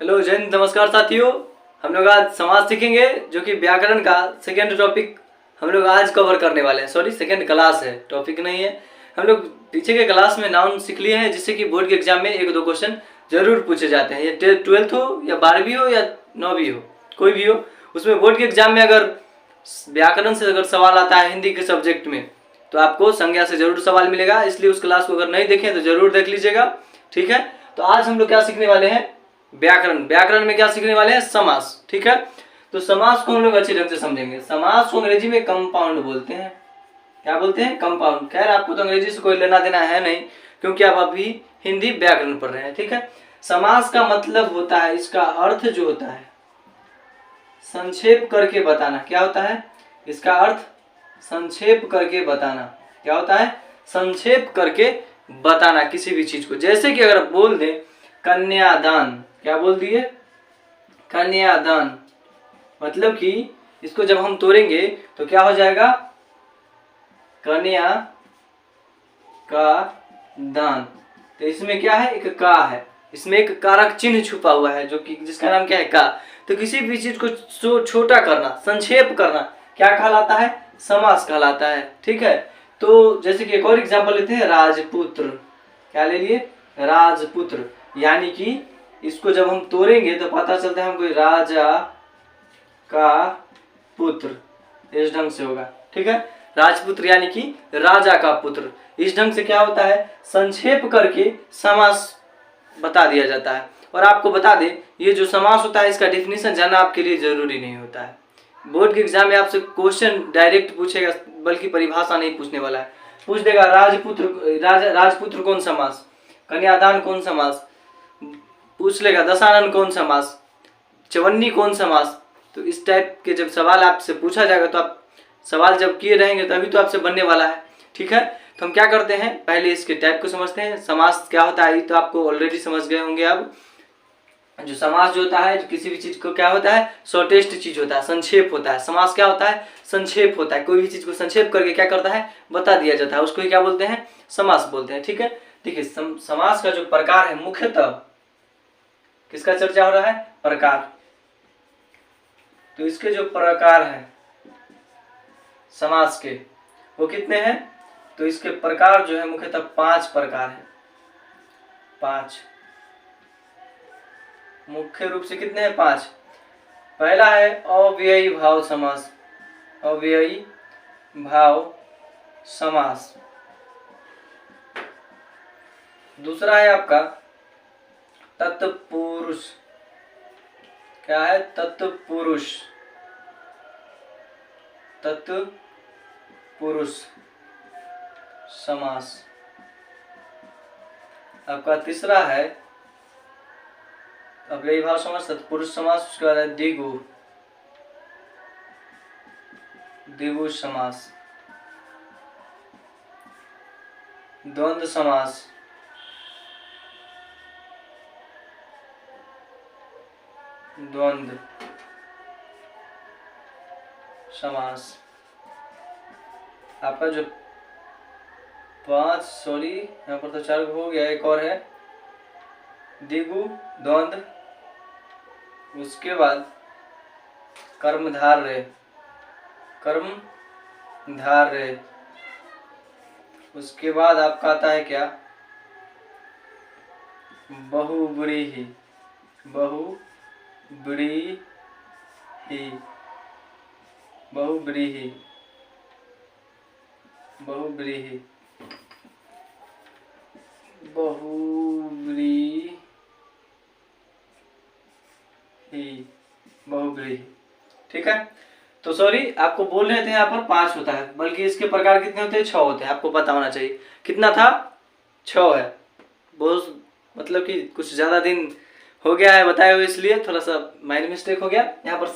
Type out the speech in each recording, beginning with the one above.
Hello जय हिंद, नमस्कार साथियों। हम लोग आज समाज सीखेंगे, जो कि व्याकरण का सेकेंड टॉपिक हम लोग आज कवर करने वाले हैं। सॉरी, सेकेंड क्लास है, टॉपिक नहीं है। हम लोग पीछे के क्लास में नाउन सीख लिए हैं, जिससे कि बोर्ड के एग्जाम में एक दो क्वेश्चन जरूर पूछे जाते हैं। ये 12th हो या 12वीं हो या 9वीं हो, कोई भी हो, उसमें बोर्ड के एग्जाम में अगर व्याकरण से अगर सवाल आता है हिंदी के सब्जेक्ट में, तो आपको संज्ञा से जरूर सवाल मिलेगा। इसलिए उस क्लास को अगर नहीं देखें तो जरूर देख लीजिएगा, ठीक है। तो आज हम लोग क्या सीखने वाले हैं? व्याकरण। व्याकरण में क्या सीखने वाले हैं? समास, ठीक है। तो समास को हम लोग अच्छे ढंग से समझेंगे। समास को अंग्रेजी में कंपाउंड बोलते हैं। क्या बोलते हैं? कंपाउंड। खैर, आपको तो अंग्रेजी से कोई लेना देना है नहीं, क्योंकि आप अभी हिंदी व्याकरण पढ़ रहे हैं, ठीक है। समास का मतलब होता है, इसका अर्थ जो होता है संक्षेप करके बताना। क्या होता है इसका अर्थ? संक्षेप करके बताना। क्या होता है? संक्षेप करके बताना किसी भी चीज को। जैसे कि अगर आप बोल दें कन्यादान, क्या बोल दिए? कन्यादान। मतलब कि इसको जब हम तोड़ेंगे तो क्या हो जाएगा? कन्या का दान। तो इसमें क्या है? एक का है, इसमें एक कारक चिन्ह छुपा हुआ है, जो कि जिसका नाम क्या है? का। तो किसी भी चीज को छोटा करना, संक्षेप करना, क्या कहलाता है? समास कहलाता है, ठीक है। तो जैसे कि एक और एग्जांपल लेते हैं, राजपुत्र। क्या ले लिए? राजपुत्र। यानी कि इसको जब हम तोड़ेंगे तो पता चलता है हमको राजा का पुत्र, इस ढंग से होगा, ठीक है। राजपुत्र यानी कि राजा का पुत्र। इस ढंग से क्या होता है? संक्षेप करके समास बता दिया जाता है। और आपको बता दें, ये जो समास होता है इसका डेफिनेशन जानना आपके लिए जरूरी नहीं होता है। बोर्ड के एग्जाम में आपसे क्वेश्चन डायरेक्ट पूछेगा, बल्कि परिभाषा नहीं पूछने वाला है। पूछ देगा राजपुत्र, राजपुत्र कौन समास, कन्यादान कौन समास, पूछ लेगा दशानन कौन समास, चवन्नी कौन समास। तो इस टाइप के जब सवाल आपसे पूछा जाएगा तो आप सवाल जब किए रहेंगे तभी तो आपसे बनने वाला है, ठीक है। तो हम क्या करते हैं, पहले इसके टाइप को समझते हैं। समास क्या होता है ये तो आपको ऑलरेडी समझ गए होंगे। अब जो समास जो होता है, जो किसी भी चीज को क्या होता है? शॉर्टेस्ट चीज होता है, संक्षेप होता है। समास क्या होता है? संक्षेप होता है। कोई भी चीज को संक्षेप करके क्या करता है? बता दिया जाता है, उसको ही क्या बोलते हैं? समास बोलते हैं, ठीक है। देखिए, समास का जो प्रकार है, मुख्यतः किसका चर्चा हो रहा है? प्रकार। तो इसके जो प्रकार है समास के, वो कितने हैं? तो इसके प्रकार जो है मुख्यतः 5 प्रकार है। 5 मुख्य रूप से कितने हैं? 5। पहला है अव्ययी भाव समास। अव्ययी भाव समास। दूसरा है आपका तत्पुरुष। क्या है? तत्पुरुष। तत्पुरुष समास। आपका तीसरा है अव्ययी भाव समास, तत्पुरुष समास। उसके बाद है द्विगु, द्विगु समास। द्वंद्व समास, द्वंद्व समास। आपका जो 5, सॉरी यहाँ पर तो 4 हो गया, एक और है द्विगु, द्वंद्व, उसके बाद कर्मधारय, कर्मधारय। उसके बाद आपका आता है क्या? बहुव्रीहि, बहुव्रीहि, बहुव्रीहि, बहुव्रीहि, बहुव्रीहि, बहुव्रीहि, ठीक है। तो सॉरी, आपको बोल रहे थे यहाँ पर 5 होता है, बल्कि इसके प्रकार कितने होते हैं? 6 होते हैं। आपको पता होना चाहिए। कितना था? 6 है। बहुत मतलब कि कुछ ज्यादा दिन हो गया है बताए हुए, इसलिए थोड़ा सा माइंड मिस्टेक हो गया। यहाँ पर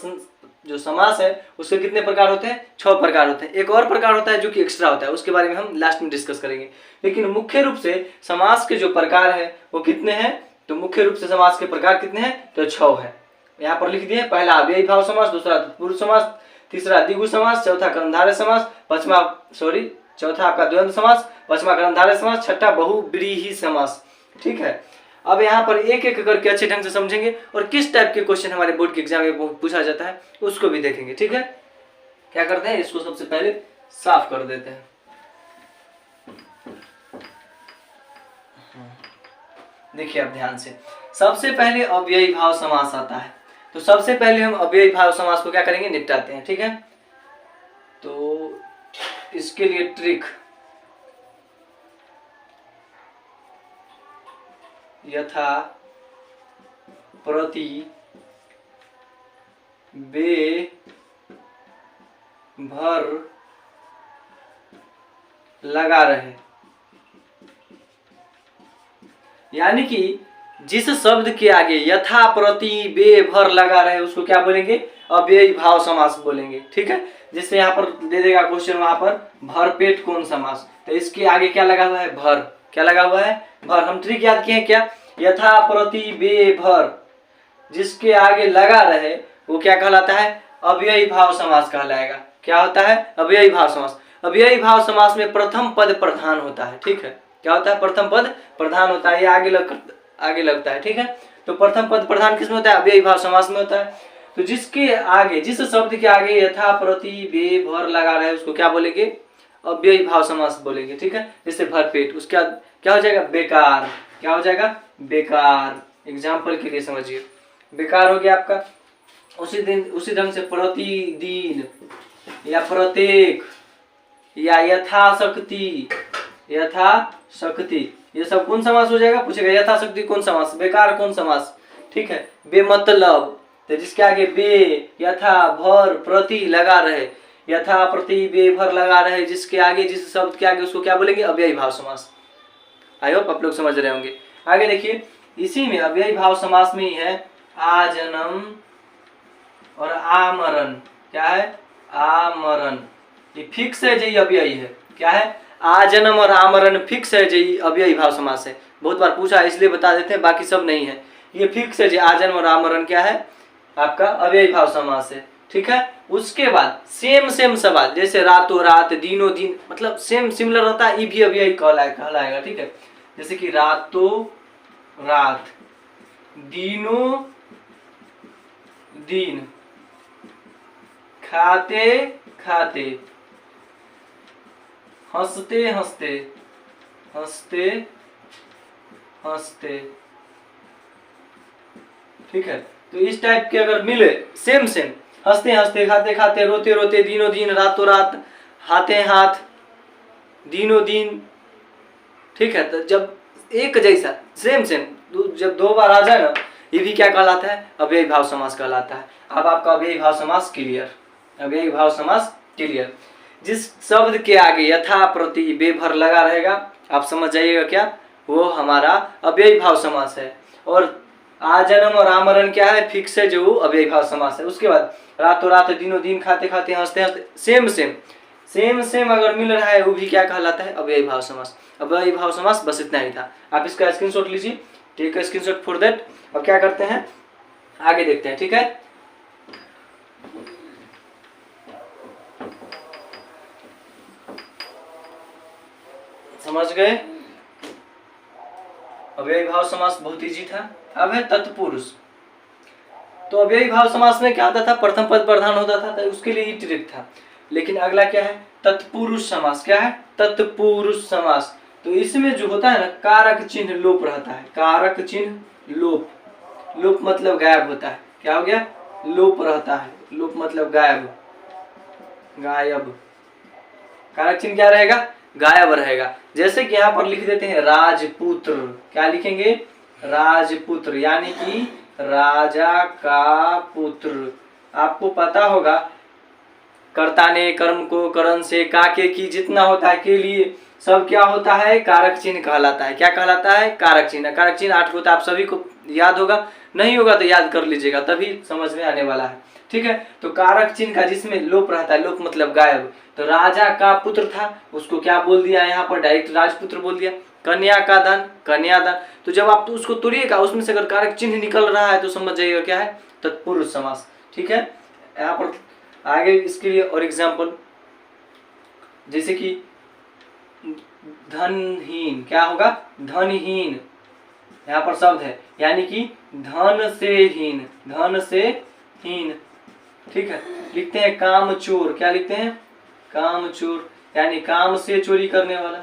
जो समास है उसके कितने प्रकार होते हैं? 6 प्रकार होते हैं। एक और प्रकार होता है जो कि एक्स्ट्रा होता है, उसके बारे में हम लास्ट में डिस्कस करेंगे। लेकिन मुख्य रूप से समास के जो प्रकार है वो कितने हैं? तो मुख्य रूप से समास के प्रकार कितने हैं? तो 6 है। यहाँ पर लिख दिए। पहला अव्ययी भाव समास, दूसरा तत्पुरुष समास, तीसरा द्विगु समास, चौथा कर्मधारय समास, चौथा आपका द्वंद्व समास, 5वां कर्मधारय समास, 6ठा बहुव्रीहि समास, ठीक है। अब यहाँ पर एक एक करके अच्छे ढंग से समझेंगे और किस टाइप के क्वेश्चन हमारे बोर्ड के एग्जाम में पूछा जाता है उसको भी देखेंगे। ठीक है, क्या करते हैं, इसको सबसे पहले साफ कर देते हैं। देखिए अब ध्यान से, सबसे पहले अव्ययी भाव समास आता है। तो सबसे पहले हम अव्ययी भाव समास को क्या करेंगे, निपटाते हैं। ठीक है, तो इसके लिए ट्रिक, यथा प्रति बे भर लगा रहे, यानी कि जिस शब्द के आगे यथा प्रति बे भर लगा रहे उसको क्या बोलेंगे, अव्ययी भाव समास बोलेंगे। ठीक है, जिससे यहाँ पर दे देगा क्वेश्चन, वहां पर भरपेट कौन समास, तो इसके आगे क्या लगा हुआ है, भर। क्या लगा हुआ है, भर। हम ट्रिक याद किए हैं क्या, यथा प्रति बे भर, जिसके आगे लगा रहे वो क्या कहलाता है, अव्ययी भाव समास कहलाएगा। क्या होता है, अव्ययी भाव समास। अव्ययी भाव समास में प्रथम पद प्रधान होता है। ठीक है, क्या होता है, प्रथम पद प्रधान होता है, ये आगे लगता है। ठीक है, तो प्रथम पद प्रधान किसमें होता है, अव्ययी भाव समास में होता है। तो जिसके आगे, जिस शब्द के आगे यथा प्रति बे भर लगा रहे उसको क्या बोलेंगे, अव्ययी भाव समास बोलेंगे। ठीक है, जैसे भरपेट, उसका क्या हो जाएगा, बेकार। क्या हो जाएगा, बेकार। एग्जाम्पल के लिए समझिए, बेकार हो गया आपका। उसी ढंग से प्रतिदिन या प्रत्येक या यथाशक्ति, यथाशक्ति, ये सब कौन समास हो जाएगा, पूछेगा यथाशक्ति कौन समास, बेकार कौन समास। ठीक है, बेमतलब, तो जिसके आगे बे, यथा, भर, प्रति लगा रहे, यथा प्रति बे भर लगा रहे, जिसके आगे, जिस शब्द के आगे उसको क्या बोलेंगे, अव्ययी भाव समास। आई होप आप लोग समझ रहे होंगे। आगे देखिए, इसी में अव्ययी भाव समास में ही है आजन्म और आमरण। क्या है, आमरण, ये फिक्स है, जी अव्ययी है। क्या है, आजन्म और आमरण फिक्स है, जी अव्ययी भाव समास है। बहुत बार पूछा है इसलिए बता देते हैं, बाकी सब नहीं है, ये फिक्स है जी। आजन्म और आमरण क्या है, आपका अव्ययी भाव समास है। ठीक है, उसके बाद सेम सवाल, जैसे रातों रात, दिनों दिन, मतलब सेम सिमिलर रहता है, ये भी अव्ययी कहलाएगा। ठीक है, जैसे कि रातों रात, दिनों दिन, खाते खाते, हंसते हंसते, हंसते हंसते। ठीक है, तो इस टाइप के अगर मिले सेम, हंसते हंसते, खाते खाते, रोते रोते, दिनों दिन, रातों रात, हाथे हाथ, दिनों दिन। ठीक है, तो जब एक जैसा सेम जब दो बार आ जाए ना, ये भी क्या कहलाता है, अव्ययी भाव समास कहलाता है। अब आपका अव्ययी भाव समास क्लियर, अव्ययी भाव समास क्लियर। जिस शब्द के आगे यथा प्रति बे भर लगा रहेगा, आप समझ जाइएगा क्या, वो हमारा अव्ययी भाव समास है। और आजन्म और आमरण क्या है, फिक्स है, जो अव्ययी भाव समास है। उसके बाद रातों रात, दिनों दिन, खाते खाते, हंसते हंसते, सेम अगर मिल रहा है, वो भी क्या कहलाता है, अव्ययी भाव समास। अव्ययी भाव समास, बस इतना ही था। आप इसका स्क्रीनशॉट लीजिए, take a screenshot for that. अब क्या करते हैं, आगे देखते हैं। ठीक है, समझ गए, अव्ययी भाव समास बहुत इजी था। अब है तत्पुरुष। तो अव्ययी भाव समास में क्या होता था, प्रथम पद प्रधान होता था, तो उसके लिए ही ट्रिक था। लेकिन अगला क्या है, तत्पुरुष समास। क्या है, तत्पुरुष समास। तो इसमें जो होता है ना, कारक चिन्ह लोप रहता है। कारक चिन्ह लोप, लोप मतलब गायब होता है। क्या हो गया, लोप रहता है, लोप मतलब गायब, गायब। कारक चिन्ह क्या रहेगा, गायब रहेगा। जैसे कि यहाँ पर लिख देते हैं राजपुत्र। क्या लिखेंगे, राजपुत्र, यानी कि राजा का पुत्र। आपको पता होगा, कर्ता ने कर्म को करण से, काके की, जितना होता है के लिए, सब क्या होता है, कारक चिन्ह कहलाता है। क्या कहलाता है, कारक चिन्ह। कारक चिन्ह 8 होता है, आप सभी को याद होगा, नहीं होगा तो याद कर लीजिएगा, तभी समझ में आने वाला है। ठीक है, तो कारक चिन्ह का जिसमें लोप रहता है, लोप मतलब गायब। तो राजा का पुत्र था, उसको क्या बोल दिया, यहाँ पर डायरेक्ट राजपुत्र बोल दिया। कन्या का दान, कन्यादान। तो जब आप उसको तोड़िएगा, उसमें से अगर कारक चिन्ह निकल रहा है तो समझ जाइएगा क्या है, तत्पुरुष समास। ठीक है, यहाँ पर आगे इसके लिए और एग्जाम्पल, जैसे कि धनहीन। क्या होगा, धनहीन, यहाँ पर शब्द है, यानी कि धन से हीन, धन से हीन। ठीक है, लिखते हैं काम चोर। क्या लिखते हैं? काम चोर, यानी काम से चोरी करने वाला,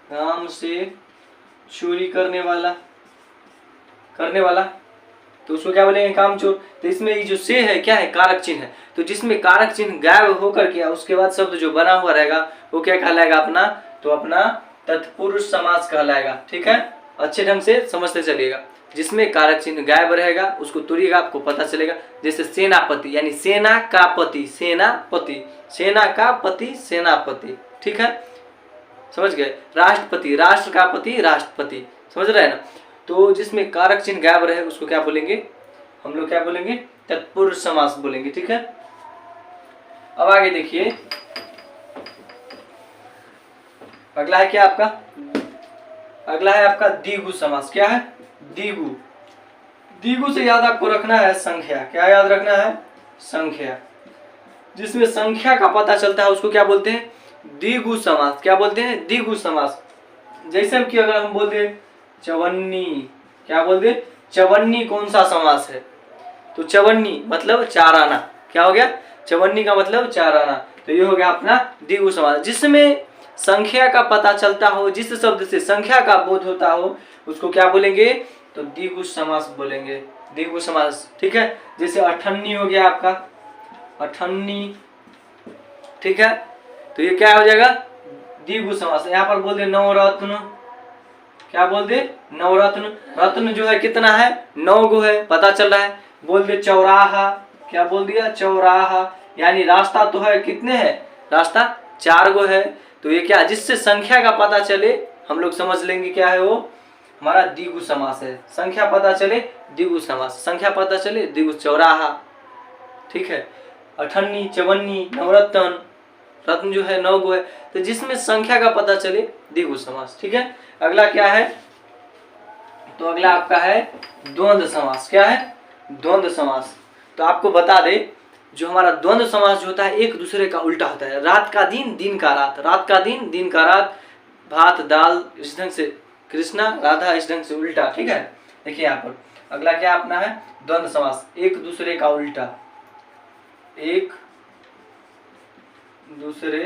काम से चोरी करने वाला, तो उसको क्या बोलेंगे? काम चोर। तो इसमें ये जो से है क्या है? कारक चिन्ह है। तो जिसमें कारक चिन्ह गायब होकर के उसके बाद शब्द जो बना हुआ रहेगा वो क्या कहलाएगा अपना? तो अपना तत्पुरुष समास कहलाएगा। ठीक है, अच्छे ढंग से समझते चलिएगा। जिसमें कारक चिन्ह गायब रहेगा उसको तोड़िएगा, आपको पता चलेगा। जैसे सेनापति, यानी सेना का पति, सेनापति, सेना का पति, सेनापति। ठीक है, समझ गए? राष्ट्रपति, राष्ट्र का पति, राष्ट्रपति। समझ रहे हैं ना? तो जिसमें कारक चिन्ह गायब रहे उसको क्या बोलेंगे? हम लोग क्या बोलेंगे? तत्पुरुष समास बोलेंगे। ठीक है, अब आगे देखिए, अगला है क्या आपका? अगला है आपका द्विगु समास। क्या है? द्विगु। द्विगु से याद आपको रखना है संख्या। क्या याद रखना है? संख्या। जिसमें संख्या का पता चलता है उसको क्या बोलते हैं? द्विगु समास। क्या बोलते हैं? द्विगु समास। जैसे कि अगर हम बोल दे चवन्नी, क्या बोल दे? चवन्नी कौन सा समास है? तो चवन्नी मतलब चार आना। क्या हो गया? चवन्नी का मतलब चार आना। तो ये हो गया अपना द्विगु समास। जिसमें संख्या का पता चलता हो, जिस शब्द से संख्या का बोध होता हो उसको क्या बोलेंगे? तो द्विगु समास बोलेंगे, द्विगु समास। ठीक है, जैसे अठन्नी हो गया आपका, अठन्नी। ठीक है, तो ये क्या हो जाएगा? द्विगु समास। यहाँ पर बोल दे नवरत्न। क्या बोल दे? नवरत्न। रत्न जो है कितना है? 9 गो है, पता चल रहा है। बोल दे चौराहा। क्या बोल दिया? चौराहा, यानी रास्ता तो है, कितने हैं? रास्ता 4 गो है। तो ये क्या? जिससे संख्या का पता चले हम लोग समझ लेंगे क्या है वो? हमारा द्विगु समास है। संख्या पता चले द्विगु समास, संख्या पता चले द्विगु। चौराहा, ठीक है, अठन्नी, चवन्नी, नवरत्न, रत्न जो है 9 गो है। तो जिसमें संख्या का पता चले द्विगु समास। ठीक है, अगला क्या है? तो अगला आपका है द्वंद्व समास। क्या है? द्वंद्व समास। तो आपको बता दे, जो हमारा द्वंद्व समास जो होता है एक दूसरे का उल्टा होता है। रात का दिन, दिन का रात, रात का दिन, दिन का रात, भात दाल, इस ढंग से कृष्णा राधा, इस ढंग से उल्टा। ठीक है, देखिए यहाँ पर अगला क्या अपना है? द्वंद्व समास। एक दूसरे का उल्टा, एक दूसरे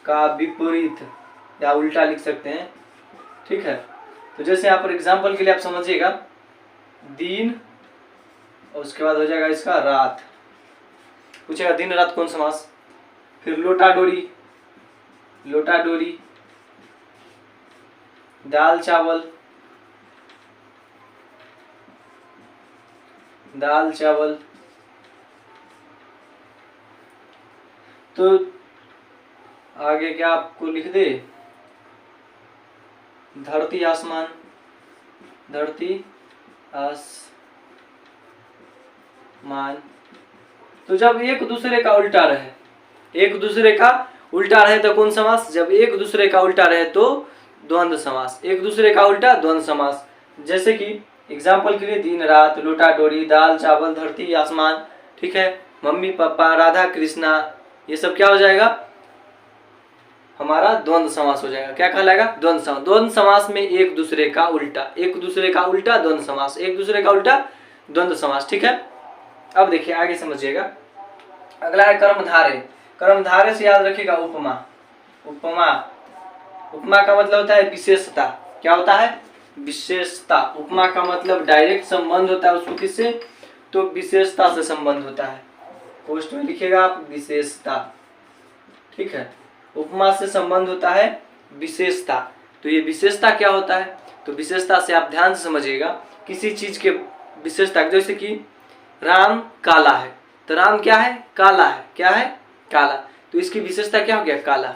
का विपरीत या उल्टा लिख सकते हैं। ठीक है, तो जैसे यहाँ पर एग्जाम्पल के लिए आप समझिएगा, दिन और उसके बाद हो जाएगा इसका रात। पूछेगा दिन रात कौन समास? फिर लोटा डोरी, लोटा डोरी, दाल चावल, दाल चावल। तो आगे क्या आपको लिख दे? धरती आसमान, धरती आसमान। तो जब एक दूसरे का उल्टा रहे, एक दूसरे का उल्टा रहे तो कौन समास? जब एक दूसरे का उल्टा रहे तो द्वंद्व समास। एक दूसरे का उल्टा द्वंद्व समास। जैसे कि एग्जाम्पल के लिए दिन रात, लोटा डोरी, दाल चावल, धरती आसमान। ठीक है, मम्मी पापा, राधा कृष्णा, ये सब क्या हो जाएगा? हमारा द्वंद्व समास हो जाएगा। क्या कहलाएगा? द्वंद्व समास। द्वंद्व समास में एक दूसरे का उल्टा, एक दूसरे का उल्टा द्वंद्व समास, एक दूसरे का उल्टा द्वंद्व समास। ठीक है, अब देखिए आगे समझिएगा। अगला है कर्मधारय। कर्मधारय से याद रखिएगा उपमा। उपमा, उपमा का मतलब होता है विशेषता। क्या होता है? विशेषता। उपमा का मतलब डायरेक्ट संबंध होता है उसको किससे? तो विशेषता से संबंध होता है। पोस्ट में लिखिएगा आप विशेषता। ठीक है, उपमा से संबंध होता है विशेषता। तो ये विशेषता क्या होता है? तो विशेषता से आप ध्यान से समझिएगा, किसी चीज के विशेषता। जैसे कि राम काला है, तो राम क्या है? काला है। क्या है? काला। तो इसकी विशेषता क्या हो गया? काला।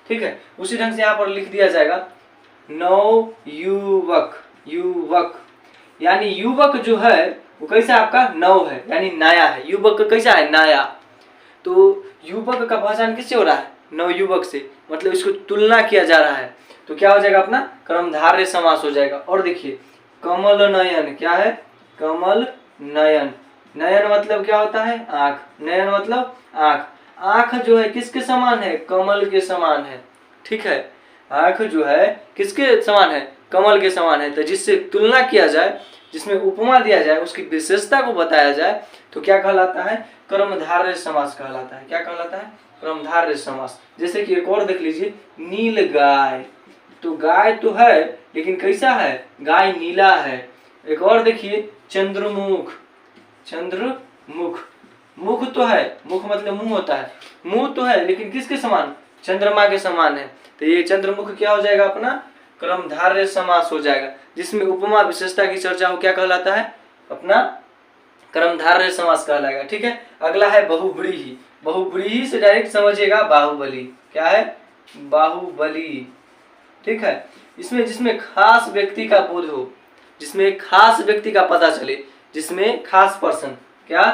ठीक है, उसी ढंग से यहाँ पर लिख दिया जाएगा नव युवक। युवक यानी युवक जो है वो कैसा आपका? नव है, यानी नया है। युवक कैसा है? नया। तो युवक का पहचान किससे हो रहा है? नवयुवक से, मतलब इसको तुलना किया जा रहा है। तो क्या हो जाएगा अपना? कर्मधारय समास हो जाएगा। और देखिए कमल नयन। क्या है? कमल नयन। नयन मतलब क्या होता है? आंख। नयन मतलब आंख। आंख जो है किसके समान है? कमल के समान है। ठीक है, आंख जो है किसके समान है? कमल के समान है। तो जिससे तुलना किया जाए, जिसमें उपमा दिया जाए, उसकी विशेषता को बताया जाए तो क्या कहलाता है? कर्मधारय समास कहलाता है। क्या कहलाता है? कर्मधारय समास। जैसे कि एक और देख लीजिए, नील गाय। तो गाय तो है लेकिन कैसा है? गाय नीला है। एक और देखिए, चंद्रमुख। चंद्रमुख, मुख तो है, मुख मतलब मुंह होता है, मुंह तो है लेकिन किसके समान? चंद्रमा के समान है। तो ये चंद्रमुख क्या हो जाएगा? अपना कर्मधारय समास हो जाएगा। जिसमें उपमा विशेषता की चर्चा हो, क्या कहलाता है? अपना कर्मधारय समास कहलाएगा। ठीक है। अगला है बहुव्रीहि। बहुव्रीहि से डायरेक्ट समझिएगा बाहुबली। क्या है? बाहुबली। ठीक है। इसमें जिसमें खास व्यक्ति का बोध हो, जिसमें खास व्यक्ति का पता चले, जिसमें खास पर्सन। क्या?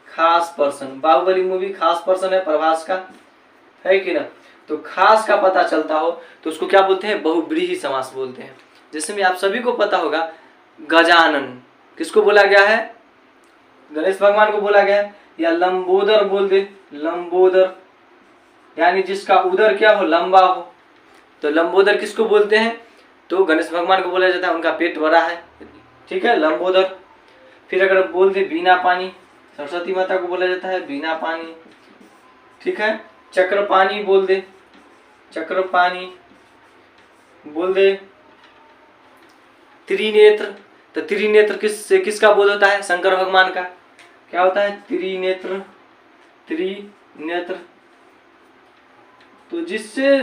खास पर्सन। बाहुबली मूवी खास पर्सन है प्रभास का, है कि ना? तो खास का पता चलता हो तो उसको क्या बोलते हैं? बहुव्रीहि समास बोलते हैं। जैसे में आप सभी को पता होगा, गजानन किसको बोला गया है? गणेश भगवान को बोला गया है। या लंबोदर बोल दे, लंबोदर, यानी जिसका उदर क्या हो? लंबा हो। तो लंबोदर किसको बोलते हैं? तो गणेश भगवान को बोला जाता है, उनका पेट बड़ा है। ठीक है, लंबोदर। फिर अगर बोल दे बीना पानी, सरस्वती माता को बोला जाता है बीना पानी। ठीक है। चक्रपाणी बोल दे, चक्रपाणी बोल दे। त्रिनेत्र, तो त्रिनेत्र किसका बोध होता है? शंकर भगवान का। क्या होता है? त्रिनेत्र, त्रिनेत्र। तो जिससे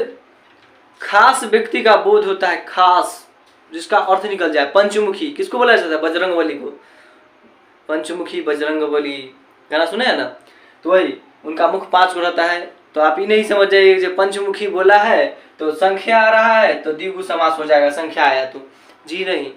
खास व्यक्ति का बोध होता है, खास, जिसका अर्थ निकल जाए। पंचमुखी किसको बोला जाता है? बजरंगबली को। पंचमुखी बजरंगबली गाना सुने है ना? तो वही, उनका मुख 5 गो रहता है। तो आप ही नहीं समझ जाइए, जो पंचमुखी बोला है तो संख्या आ रहा है तो द्विगु समास हो जाएगा। संख्या आया तो जी नहीं,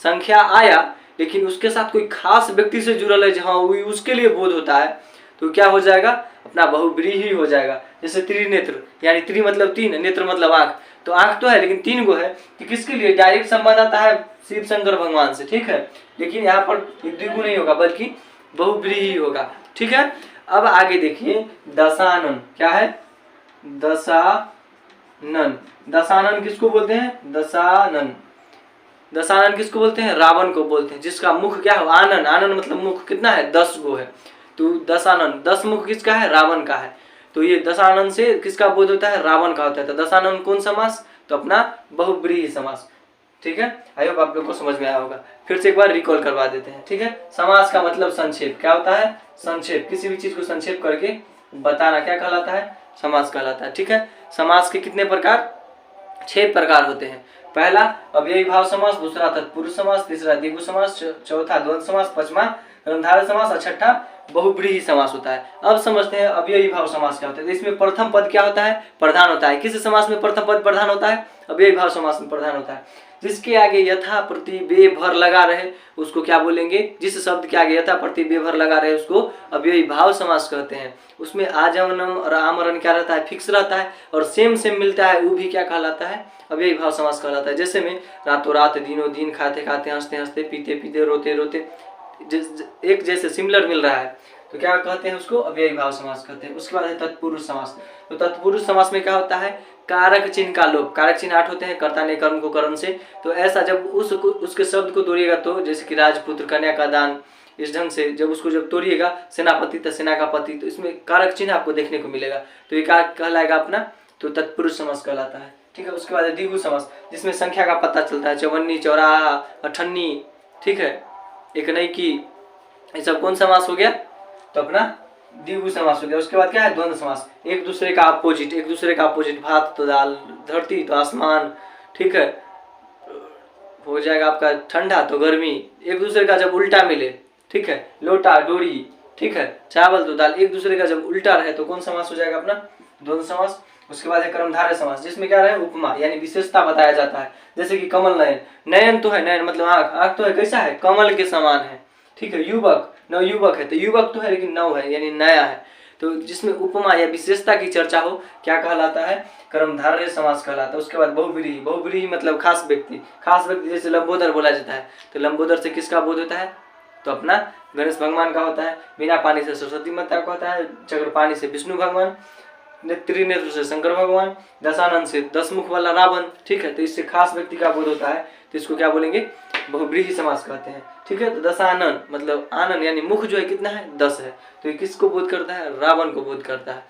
संख्या आया लेकिन उसके साथ कोई खास व्यक्ति से जुड़ल है जहाँ उसके लिए बोध होता है तो क्या हो जाएगा? अपना बहुव्रीहि हो जाएगा। जैसे त्रिनेत्र, यानी त्रि मतलब 3, नेत्र मतलब आंख। तो आंख तो है लेकिन 3 गो है, कि किसके लिए? डायरेक्ट संबंध आता है शिव शंकर भगवान से। ठीक है। लेकिन यहाँ पर द्विगु नहीं होगा बल्कि बहुव्रीहि होगा। ठीक है। अब आगे देखिए, दशानन। क्या है? दशानन। दशानन किसको बोलते हैं? दशानन। दशानन किसको बोलते हैं? रावण को बोलते हैं, जिसका मुख क्या हो? आनन। आनन मतलब मुख कितना है? 10 गो है। तो दशानन, 10 मुख किसका है? रावण का है। तो ये दशानन से किसका बोध होता है? रावण का होता है। तो दशानन कौन समास? तो अपना बहुव्रीहि समास। ठीक है। आई होप आप लोग को समझ में आया होगा। फिर से एक बार रिकॉल करवा देते हैं। ठीक है। समास का मतलब संक्षेप। क्या होता है? संक्षेप। किसी भी चीज को संक्षेप करके बताना क्या कहलाता है? समास कहलाता है। ठीक है। समास के कितने प्रकार? 6 प्रकार होते हैं। पहला अव्ययी भाव समास, दूसरा तत्पुरुष समास, तीसरा द्विगु समास, चौथा द्वंद्व समास, पांचवा कर्मधारय समास और छठा बहुव्रीहि समास होता है। अब समझते हैं अव्ययी भाव समास क्या होता है। इसमें प्रथम पद क्या होता है? प्रधान होता है। किस समास में प्रथम पद प्रधान होता है? अव्ययी भाव समास में प्रधान होता है। जिसके आगे यथा प्रति बे भर लगा रहे उसको क्या बोलेंगे? जिस शब्द के आगे यथा प्रति बे भर लगा रहे उसको अव्ययी भाव समास कहते हैं। उसमें आजमनम और आमरण क्या रहता है? फिक्स रहता है। और सेम मिलता है, वो भी क्या कहलाता है? अव्ययी भाव समास कहलाता है। जैसे में रातों रात, दिनों दिन, खाते खाते, हंसते हंसते, पीते पीते, रोते रोते, एक जैसे सिमिलर मिल रहा है तो क्या कहते हैं? उसको अव्ययी भाव समास कहते हैं। उसके बाद है तत्पुरुष समास। तो तत्पुरुष समास में क्या होता है? कारक चिन्ह का लोप। कारक चिन्ह 8 होते हैं, कर्ता ने कर्म को करण से। तो ऐसा जब उसके शब्द को तोड़िएगा, तो जैसे कि राजपुत्र, कन्या का दान, इस ढंग से जब उसको तोड़िएगा, सेनापति तो सेना का पति, तो इसमें कारक चिन्ह आपको देखने को मिलेगा। तो ये क्या कहलाएगा अपना? तो तत्पुरुष समास कहलाता है। ठीक है। उसके बाद है द्विगु समास, जिसमें संख्या का पता चलता है। चौवन्नी, चौराहा, अठन्नी, ठीक है, एक नई की, ये सब कौन समास हो गया? तो अपना द्विगु समास हो गया। उसके बाद क्या है? द्वंद्व समास। एक दूसरे का अपोजिट, एक दूसरे का अपोजिट। भात तो दाल, धरती तो आसमान, ठीक है, हो जाएगा आपका ठंडा तो गर्मी। एक दूसरे का जब उल्टा मिले, ठीक है, लोटा डोरी, ठीक है, चावल तो दाल, एक दूसरे का जब उल्टा रहे तो कौन समास हो जाएगा? अपना द्वंद्व समास। उसके बाद है कर्मधारय समास, जिसमें क्या रहे? उपमा यानी विशेषता बताया जाता है। जैसे कि कमल नयन। नयन तो है, नयन मतलब आंख। आंख तो है, कैसा है? कमल के समान है। ठीक है। युवक, नव युवक है, तो युवक तो है लेकिन नव है यानी नया है। तो जिसमें उपमा या विशेषता की चर्चा हो क्या कहलाता है? कर्मधारय समास कहलाता है। उसके बाद बहुव्रीहि। बहुव्रीहि मतलब खास व्यक्ति। खास व्यक्ति जैसे लंबोदर बोला जाता है, तो लंबोदर से किसका बोध होता है? तो अपना गणेश भगवान का होता है। बिना पानी से सरस्वती माता का होता है। चक्रपाणी से विष्णु भगवान। त्रिनेत्र से शंकर भगवान, दशानन से 10 मुख वाला रावण। ठीक है, तो इससे खास व्यक्ति का बोध होता है, तो इसको क्या बोलेंगे, बहुव्रीहि समास कहते हैं। ठीक है, तो दशानन मतलब आनन यानी मुख जो है कितना है, 10 है, तो ये किसको बोध करता है, रावण को बोध करता है।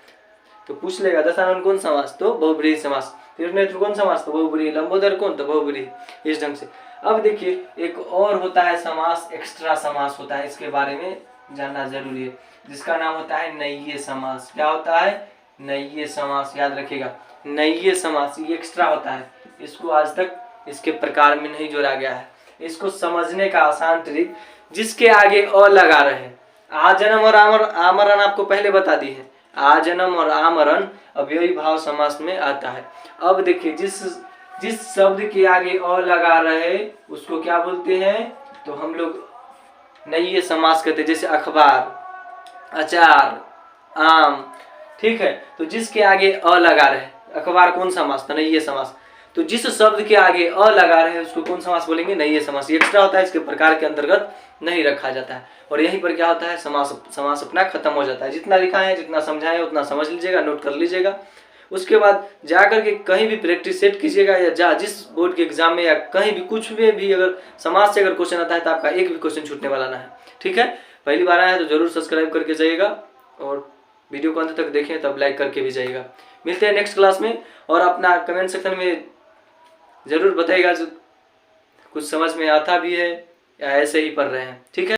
तो पूछ लेगा दशानन कौन समास, तो बहुव्रीहि समास। त्रिनेत्र कौन समास, तो बहुव्रीहि। लंबोदर कौन, तो बहुव्रीहि। इस ढंग से। अब देखिए एक और होता है समास, एक्स्ट्रा समास होता है, इसके बारे में जानना जरूरी है, जिसका नाम होता है नय्य समास। क्या होता है, नय्य समास, याद रखिएगा। नय्य समास ये एक्स्ट्रा होता है, इसको आज तक इसके प्रकार में नहीं जोड़ा गया है। इसको समझने का आसान ट्रिक, जिसके आगे अ लगा रहे, आजन्म और आमरण आपको पहले बता दी है, आजन्म और आमरण अव्ययी भाव समास में आता है। अब देखिए जिस शब्द के आगे अ लगा रहे उसको क्या बोलते हैं, तो हम लोग नय्य समास कहते हैं। जैसे अखबार, अचार, आम। ठीक है, तो जिसके आगे अ लगा रहे, अखबार कौन समास, तो नय्य समास। तो जिस शब्द के आगे अ लगा रहे उसको कौन समास बोलेंगे, नय्य समास। ये एक्स्ट्रा होता है, इसके प्रकार के अंतर्गत नहीं रखा जाता है। और यहीं पर क्या होता है, समास अपना खत्म हो जाता है। जितना लिखा है, जितना समझाए उतना समझ लीजिएगा, नोट कर लीजिएगा। उसके बाद जाकर के कहीं भी प्रैक्टिस सेट कीजिएगा, या जिस बोर्ड के एग्जाम में या कहीं भी कुछ में भी अगर समाज से अगर क्वेश्चन आता है तो आपका एक भी क्वेश्चन छूटने वाला ना है। ठीक है, पहली बार आया है तो जरूर सब्सक्राइब करके जाइएगा, और वीडियो को अंत तक देखें, तब लाइक करके भी जाइएगा। मिलते हैं नेक्स्ट क्लास में, और अपना कमेंट सेक्शन में जरूर बताइएगा कुछ समझ में आता भी है या ऐसे ही पढ़ रहे हैं। ठीक है।